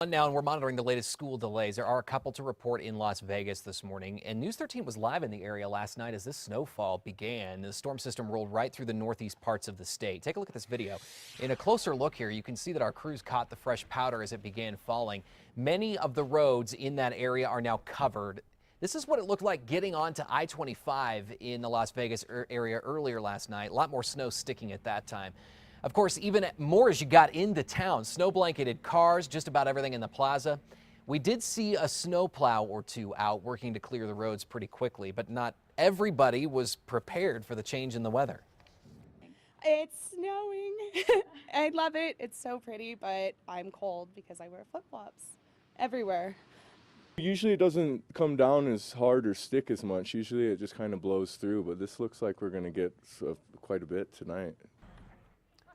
Now, and we're monitoring the latest school delays. There are a couple to report in Las Vegas this morning, and News 13 was live in the area last night as this snowfall began. The storm system rolled right through the northeast parts of the state. Take a look at this video. In a closer look here, you can see that our crews caught the fresh powder as it began falling. Many of the roads in that area are now covered. This is what it looked like getting onto I-25 in the Las Vegas area earlier last night. A lot more snow sticking at that time. Of course, even more as you got into town, snow blanketed cars, just about everything in the plaza. We did see a snowplow or two out working to clear the roads pretty quickly, but not everybody was prepared for the change in the weather. It's snowing. I love it. It's so pretty, but I'm cold because I wear flip-flops everywhere. Usually it doesn't come down as hard or stick as much. Usually it just kind of blows through, but this looks like we're going to get quite a bit tonight.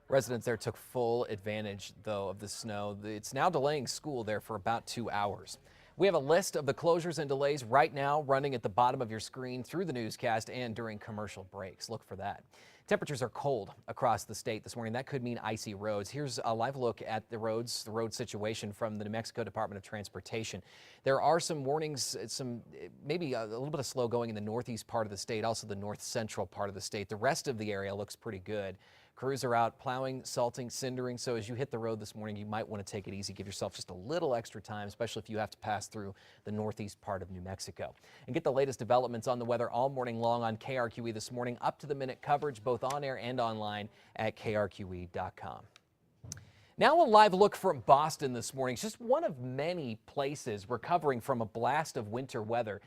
Residents there took full advantage, though, of the snow. It's now delaying school there for about 2 hours. We have a list of the closures and delays right now running at the bottom of your screen through the newscast and during commercial breaks. Look for that. Temperatures are cold across the state this morning. That could mean icy roads. Here's a live look at the road situation from the New Mexico Department of Transportation. There are some warnings, maybe a little bit of slow going in the northeast part of the state, also the north central part of the state. The rest of the area looks pretty good. Crews are out plowing, salting, cindering, so as you hit the road this morning, you might want to take it easy. Give yourself just a little extra time, especially if you have to pass through the northeast part of New Mexico. And get the latest developments on the weather all morning long on KRQE this morning. Up-to-the-minute coverage both on air and online at krqe.com. Now a live look from Boston this morning. It's just one of many places recovering from a blast of winter weather.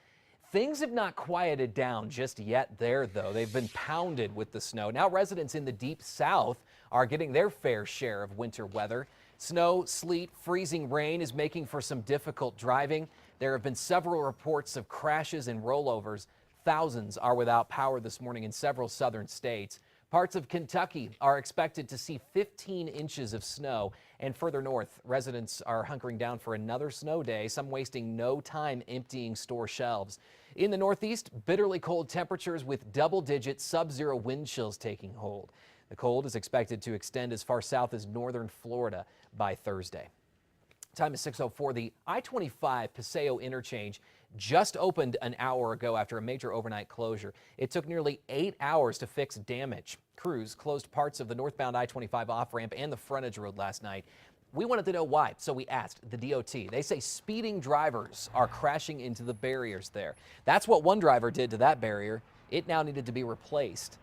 Things have not quieted down just yet there, though. They've been pounded with the snow. Now residents in the deep south are getting their fair share of winter weather. Snow, sleet, freezing rain is making for some difficult driving. There have been several reports of crashes and rollovers. Thousands are without power this morning in several southern states. Parts of Kentucky are expected to see 15 inches of snow, and further north, residents are hunkering down for another snow day, some wasting no time emptying store shelves. In the northeast, bitterly cold temperatures with double-digit sub-zero wind chills taking hold. The cold is expected to extend as far south as northern Florida by Thursday. Time is 6:04. The I-25 Paseo interchange just opened an hour ago after a major overnight closure. It took nearly 8 hours to fix damage. Crews closed parts of the northbound I-25 off-ramp and the frontage road last night. We wanted to know why, so we asked the DOT. They say speeding drivers are crashing into the barriers there. That's what one driver did to that barrier. It now needed to be replaced.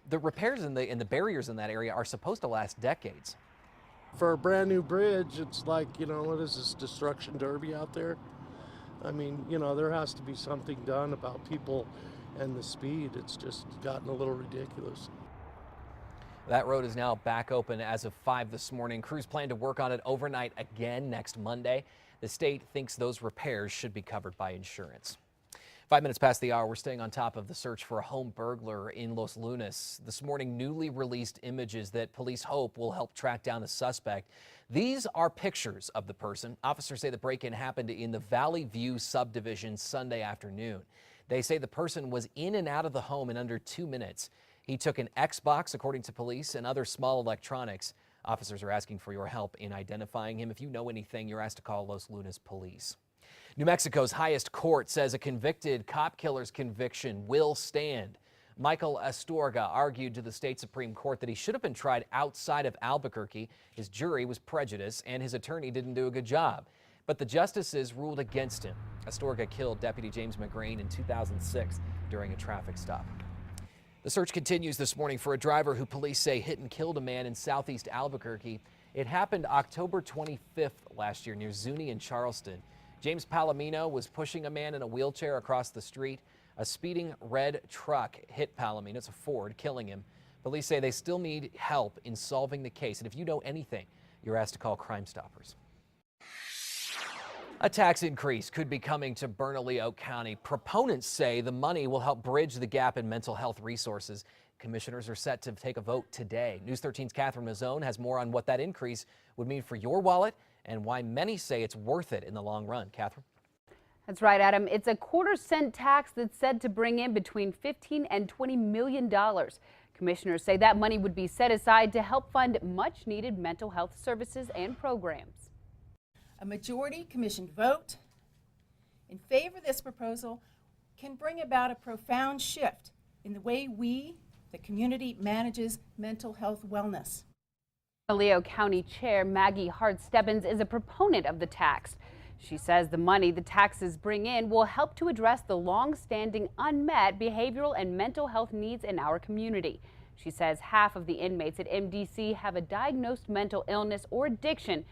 The repairs in the barriers in that area are supposed to last decades. For a brand new bridge, it's like, what is this, destruction derby out there? I mean, there has to be something done about people and the speed. It's just gotten a little ridiculous. That road is now back open as of 5 this morning. Crews plan to work on it overnight again next Monday. The state thinks those repairs should be covered by insurance. 5 minutes past the hour, we're staying on top of the search for a home burglar in Los Lunas. This morning, newly released images that police hope will help track down the suspect. These are pictures of the person. Officers say the break-in happened in the Valley View subdivision Sunday afternoon. They say the person was in and out of the home in under 2 minutes. He took an Xbox, according to police, and other small electronics. Officers are asking for your help in identifying him. If you know anything, you're asked to call Los Lunas Police. New Mexico's highest court says a convicted cop killer's conviction will stand. Michael Astorga argued to the state Supreme Court that he should have been tried outside of Albuquerque. His jury was prejudiced and his attorney didn't do a good job. But the justices ruled against him. Astorga killed Deputy James McGrain in 2006 during a traffic stop. The search continues this morning for a driver who police say hit and killed a man in southeast Albuquerque. It happened October 25th last year near Zuni and Charleston. James Palomino was pushing a man in a wheelchair across the street. A speeding red truck hit Palomino, it's a Ford, killing him. Police say they still need help in solving the case. And if you know anything, you're asked to call Crime Stoppers. A tax increase could be coming to Bernalillo County. Proponents say the money will help bridge the gap in mental health resources. Commissioners are set to take a vote today. News 13's Catherine Mazzone has more on what that increase would mean for your wallet and why many say it's worth it in the long run. Catherine? That's right, Adam. It's a quarter-cent tax that's said to bring in between $15 and $20 million. Commissioners say that money would be set aside to help fund much-needed mental health services and programs. A majority commissioned vote in favor of this proposal can bring about a profound shift in the way we, the community, manages mental health wellness. Bernalillo County Chair Maggie Hart-Stebbins is a proponent of the tax. She says the money the taxes bring in will help to address the long-standing unmet behavioral and mental health needs in our community. She says half of the inmates at MDC have a diagnosed mental illness or addiction,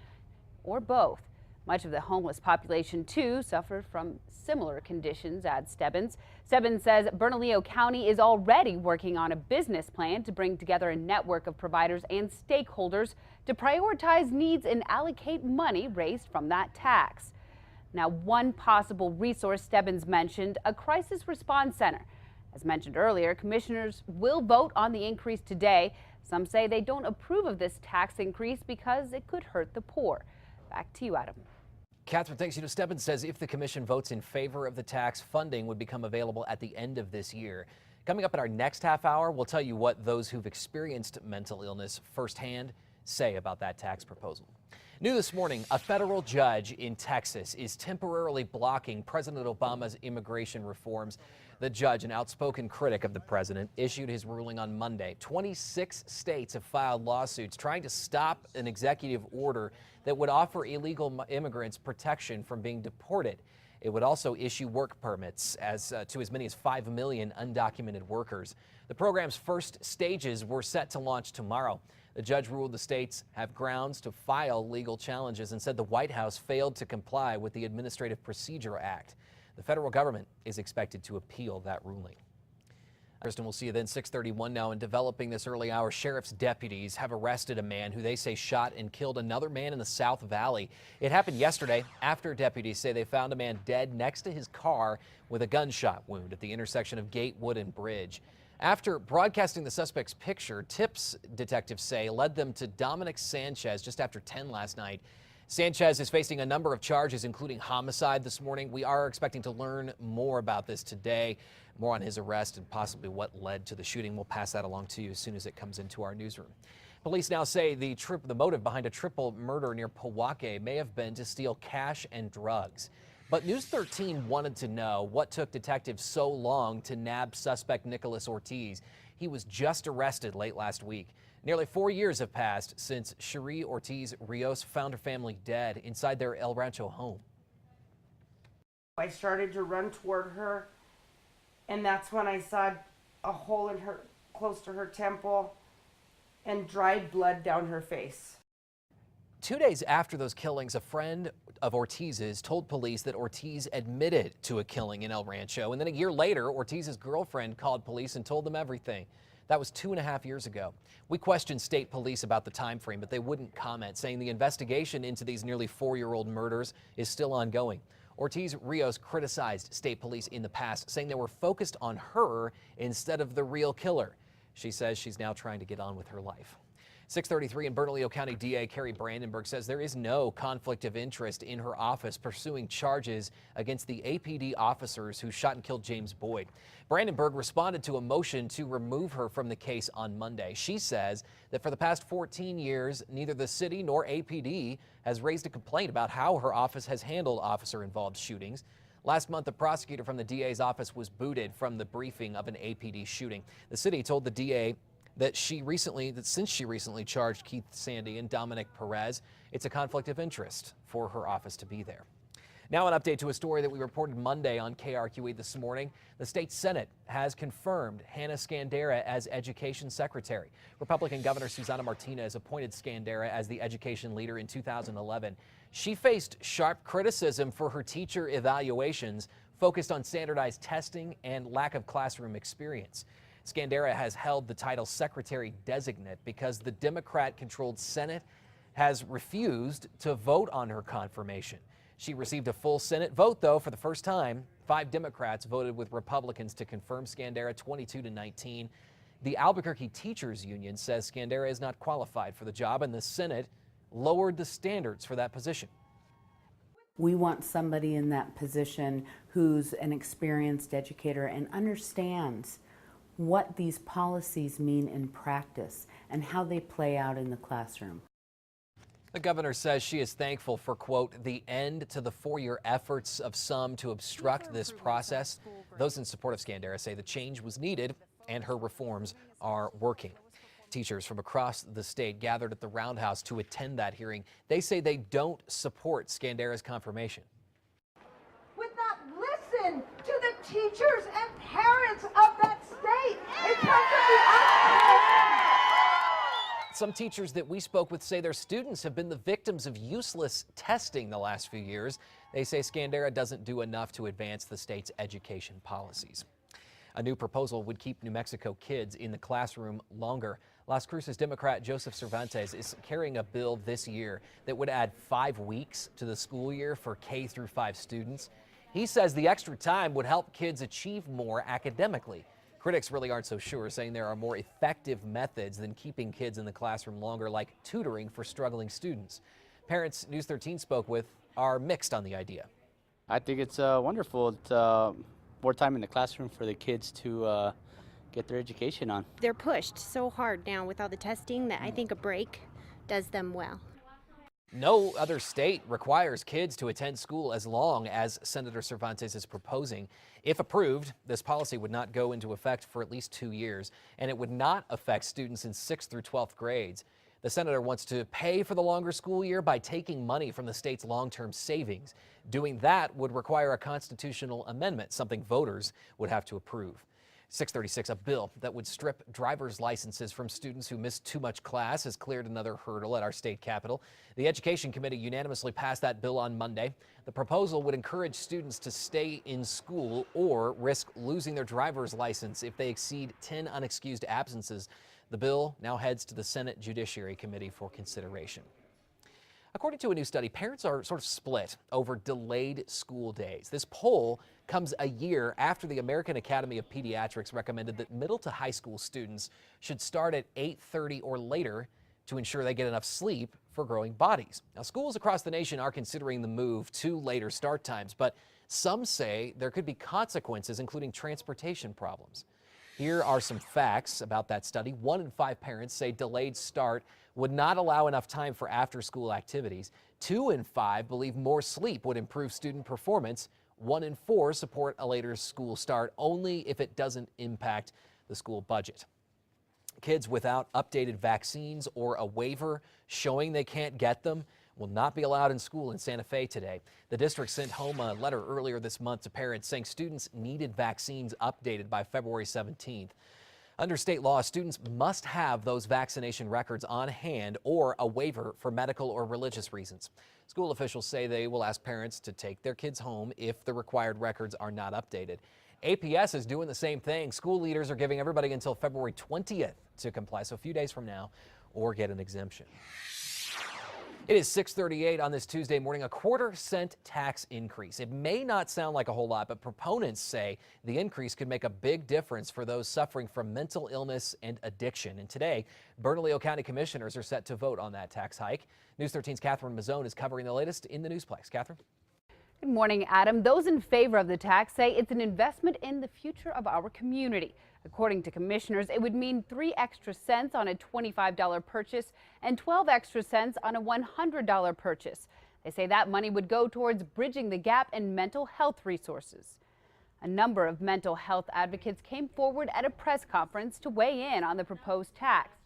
or both. Much of the homeless population, too, suffer from similar conditions, adds Stebbins. Stebbins says Bernalillo County is already working on a business plan to bring together a network of providers and stakeholders to prioritize needs and allocate money raised from that tax. Now, one possible resource Stebbins mentioned, a crisis response center. As mentioned earlier, commissioners will vote on the increase today. Some say they don't approve of this tax increase because it could hurt the poor. Back to you, Adam. Catherine, thanks. Stebbins says if the commission votes in favor of the tax, funding would become available at the end of this year. Coming up in our next half hour, we'll tell you what those who've experienced mental illness firsthand say about that tax proposal. New this morning, a federal judge in Texas is temporarily blocking President Obama's immigration reforms. The judge, an outspoken critic of the president, issued his ruling on Monday. 26 states have filed lawsuits trying to stop an executive order that would offer illegal immigrants protection from being deported. It would also issue work permits to as many as 5 million undocumented workers. The program's first stages were set to launch tomorrow. The judge ruled the states have grounds to file legal challenges and said the White House failed to comply with the Administrative Procedure Act. The federal government is expected to appeal that ruling. Kristen, we'll see you then. 6:31 now. In developing this early hour, sheriff's deputies have arrested a man who they say shot and killed another man in the South Valley. It happened yesterday after deputies say they found a man dead next to his car with a gunshot wound at the intersection of Gatewood and Bridge. After broadcasting the suspect's picture, tips detectives say led them to Dominic Sanchez just after 10 last night. Sanchez is facing a number of charges, including homicide this morning. We are expecting to learn more about this today, more on his arrest and possibly what led to the shooting. We'll pass that along to you as soon as it comes into our newsroom. Police now say the motive behind a triple murder near Powake may have been to steal cash and drugs. But News 13 wanted to know what took detectives so long to nab suspect Nicholas Ortiz. He was just arrested late last week. Nearly 4 years have passed since Cherie Ortiz Rios found her family dead inside their El Rancho home. I started to run toward her, and that's when I saw a hole in her, close to her temple, and dried blood down her face. 2 days after those killings, a friend of Ortiz's told police that Ortiz admitted to a killing in El Rancho. And then a year later, Ortiz's girlfriend called police and told them everything. That was 2.5 years ago. We questioned state police about the time frame, but they wouldn't comment, saying the investigation into these nearly 4-year-old murders is still ongoing. Ortiz Rios criticized state police in the past, saying they were focused on her instead of the real killer. She says she's now trying to get on with her life. 6:33 in Bernalillo County DA Carrie Brandenburg says there is no conflict of interest in her office pursuing charges against the APD officers who shot and killed James Boyd. Brandenburg responded to a motion to remove her from the case on Monday. She says that for the past 14 years, neither the city nor APD has raised a complaint about how her office has handled officer-involved shootings. Last month, the prosecutor from the DA's office was booted from the briefing of an APD shooting. The city told the DA that since she recently charged Keith Sandy and Dominic Perez, it's a conflict of interest for her office to be there. Now an update to a story that we reported Monday on KRQE this morning. The state Senate has confirmed Hannah Scandera as education secretary. Republican Governor Susana Martinez appointed Scandera as the education leader in 2011. She faced sharp criticism for her teacher evaluations focused on standardized testing and lack of classroom experience. Scandera has held the title secretary designate because the Democrat-controlled Senate has refused to vote on her confirmation. She received a full Senate vote, though, for the first time. 5 Democrats voted with Republicans to confirm Scandera 22-19. The Albuquerque Teachers Union says Scandera is not qualified for the job, and the Senate lowered the standards for that position. We want somebody in that position who's an experienced educator and understands what these policies mean in practice and how they play out in the classroom. The governor says she is thankful for, quote, the end to the 4-year efforts of some to obstruct this process. Those in support of Scandera say the change was needed and her reforms are working. Teachers from across the state gathered at the Roundhouse to attend that hearing. They say they don't support Scandera's confirmation. Would not listen to the teachers and parents of that state in terms of the outcome. Some teachers that we spoke with say their students have been the victims of useless testing the last few years. They say Scandera doesn't do enough to advance the state's education policies. A new proposal would keep New Mexico kids in the classroom longer. Las Cruces Democrat Joseph Cervantes is carrying a bill this year that would add 5 weeks to the school year for K-5 students. He says the extra time would help kids achieve more academically. Critics really aren't so sure, saying there are more effective methods than keeping kids in the classroom longer, like tutoring for struggling students. Parents News 13 spoke with are mixed on the idea. I think it's wonderful. It's more time in the classroom for the kids to get their education on. They're pushed so hard now with all the testing that I think a break does them well. No other state requires kids to attend school as long as Senator Cervantes is proposing. If approved, this policy would not go into effect for at least 2 years, and it would not affect students in 6th through 12th grades. The senator wants to pay for the longer school year by taking money from the state's long-term savings. Doing that would require a constitutional amendment, something voters would have to approve. 636, a bill that would strip driver's licenses from students who missed too much class, has cleared another hurdle at our state capitol. The Education Committee unanimously passed that bill on Monday. The proposal would encourage students to stay in school or risk losing their driver's license if they exceed 10 unexcused absences. The bill now heads to the Senate Judiciary Committee for consideration. According to a new study, parents are sort of split over delayed school days. This poll comes a year after the American Academy of Pediatrics recommended that middle to high school students should start at 8:30 or later to ensure they get enough sleep for growing bodies. Now, schools across the nation are considering the move to later start times, but some say there could be consequences, including transportation problems. Here are some facts about that study. 1 in 5 parents say delayed start would not allow enough time for after-school activities. 2 in 5 believe more sleep would improve student performance. 1 in 4 support a later school start only if it doesn't impact the school budget. Kids without updated vaccines or a waiver showing they can't get them will not be allowed in school in Santa Fe today. The district sent home a letter earlier this month to parents saying students needed vaccines updated by February 17th. Under state law, students must have those vaccination records on hand or a waiver for medical or religious reasons. School officials say they will ask parents to take their kids home if the required records are not updated. APS is doing the same thing. School leaders are giving everybody until February 20th to comply, so a few days from now, or get an exemption. It is 6:38 on this Tuesday morning, a 1/4-cent tax increase. It may not sound like a whole lot, but proponents say the increase could make a big difference for those suffering from mental illness and addiction. And today, Bernalillo County commissioners are set to vote on that tax hike. News 13's Catherine Mazzone is covering the latest in the Newsplex. Catherine? Good morning, Adam. Those in favor of the tax say it's an investment in the future of our community. According to commissioners, it would mean 3 extra cents on a $25 purchase and 12 extra cents on a $100 purchase. They say that money would go towards bridging the gap in mental health resources. A number of mental health advocates came forward at a press conference to weigh in on the proposed tax.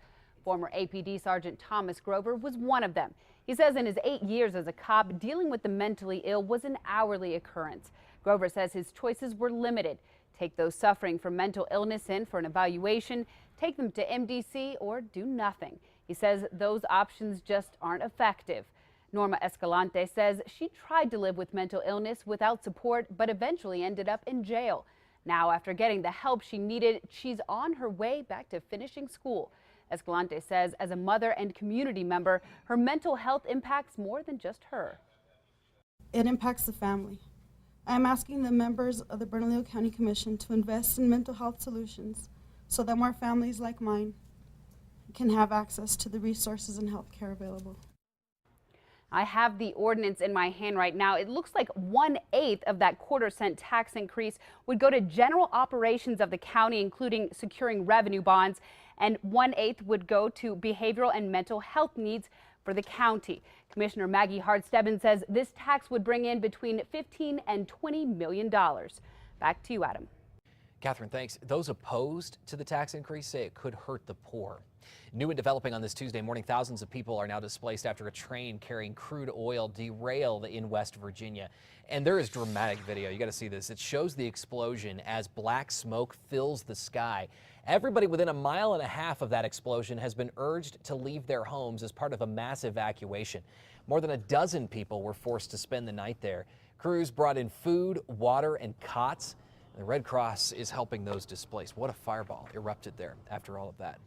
Former APD Sergeant Thomas Grover was one of them. He says in his 8 years as a cop, dealing with the mentally ill was an hourly occurrence. Grover says his choices were limited. Take those suffering from mental illness in for an evaluation, take them to MDC, or do nothing. He says those options just aren't effective. Norma Escalante says she tried to live with mental illness without support, but eventually ended up in jail. Now, after getting the help she needed, she's on her way back to finishing school. Escalante says as a mother and community member, her mental health impacts more than just her. It impacts the family. I am asking the members of the Bernalillo County Commission to invest in mental health solutions so that more families like mine can have access to the resources and health care available. I have the ordinance in my hand right now. It looks like 1/8 of that 1/4-cent tax increase would go to general operations of the county, including securing revenue bonds, and 1/8 would go to behavioral and mental health needs for the county. Commissioner Maggie Hart-Stebbins says this tax would bring in between $15 and $20 million. Back to you, Adam. Catherine, thanks. Those opposed to the tax increase say it could hurt the poor. New and developing on this Tuesday morning, thousands of people are now displaced after a train carrying crude oil derailed in West Virginia. And there is dramatic video. You got to see this. It shows the explosion as black smoke fills the sky. Everybody within a mile and a half of that explosion has been urged to leave their homes as part of a mass evacuation. More than a dozen people were forced to spend the night there. Crews brought in food, water, and cots. The Red Cross is helping those displaced. What a fireball erupted there after all of that.